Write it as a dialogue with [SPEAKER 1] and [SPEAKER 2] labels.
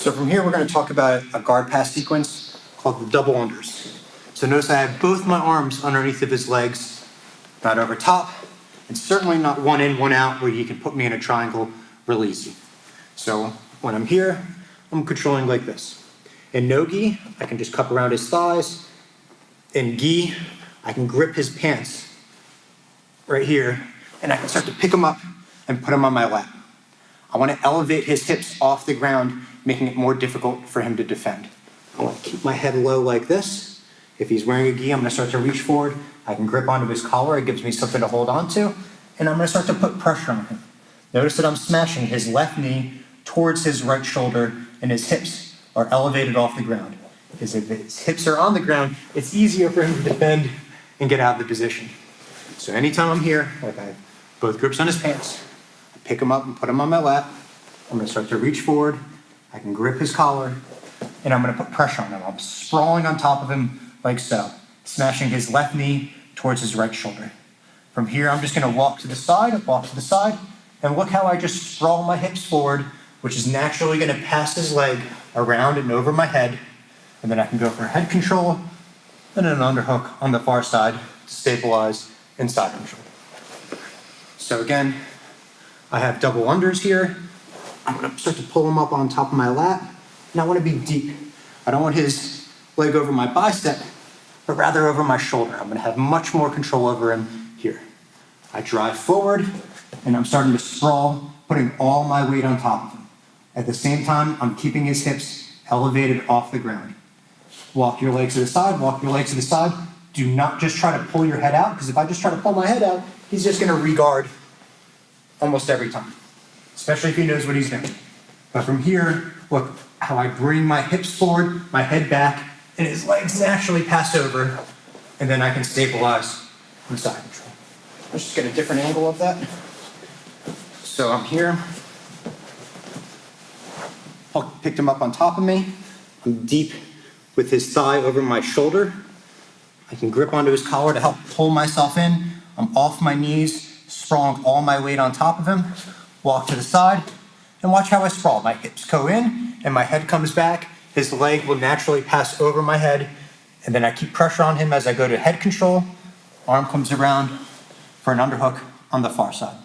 [SPEAKER 1] So from here, we're going to talk about a guard pass sequence called the double unders. So notice I have both my arms underneath of his legs, not over top, and certainly not one in, one out, where he can put me in a triangle real easy. So when I'm here, I'm controlling like this. In no gi, I can just cup around his thighs. In gi, I can grip his pants right here, and I can start to pick him up and put him on my lap. I want to elevate his hips off the ground, making it more difficult for him to defend. I want to keep my head low like this. If he's wearing a gi, I'm going to start to reach forward. I can grip onto his collar. It gives me something to hold on to. And I'm going to start to put pressure on him. Notice that I'm smashing his left knee towards his right shoulder, and his hips are elevated off the ground. Because if his hips are on the ground, it's easier for him to defend and get out of the position. So anytime I'm here, like I have both grips on his pants, I pick him up and put him on my lap. I'm going to start to reach forward. I can grip his collar, and I'm going to put pressure on him. I'm sprawling on top of him like so, smashing his left knee towards his right shoulder. From here, I'm just going to walk to the side, and look how I just sprawl my hips forward, which is naturally going to pass his leg around and over my head, and then I can go for head control and an underhook on the far side to stabilize and side control. So again, I have double unders here. I'm going to start to pull him up on top of my lap, and I want to be deep. I don't want his leg over my bicep, but rather over my shoulder. I'm going to have much more control over him here. I drive forward, and I'm starting to sprawl, putting all my weight on top of him. At the same time, I'm keeping his hips elevated off the ground. Walk your legs to the side, walk your legs to the side. Do not just try to pull your head out, because if I just try to pull my head out, he's just going to re-guard almost every time, especially if he knows what he's doing. But from here, look how I bring my hips forward, my head back, and his legs naturally pass over, and then I can stabilize and side control. Let's just get a different angle of that. So I'm here. Hulk picked him up on top of me. I'm deep with his thigh over my shoulder. I can grip onto his collar to help pull myself in. I'm off my knees, sprawling all my weight on top of him. Walk to the side, and watch how I sprawl. My hips go in, and my head comes back. His leg will naturally pass over my head, and then I keep pressure on him as I go to head control. Arm comes around for an underhook on the far side.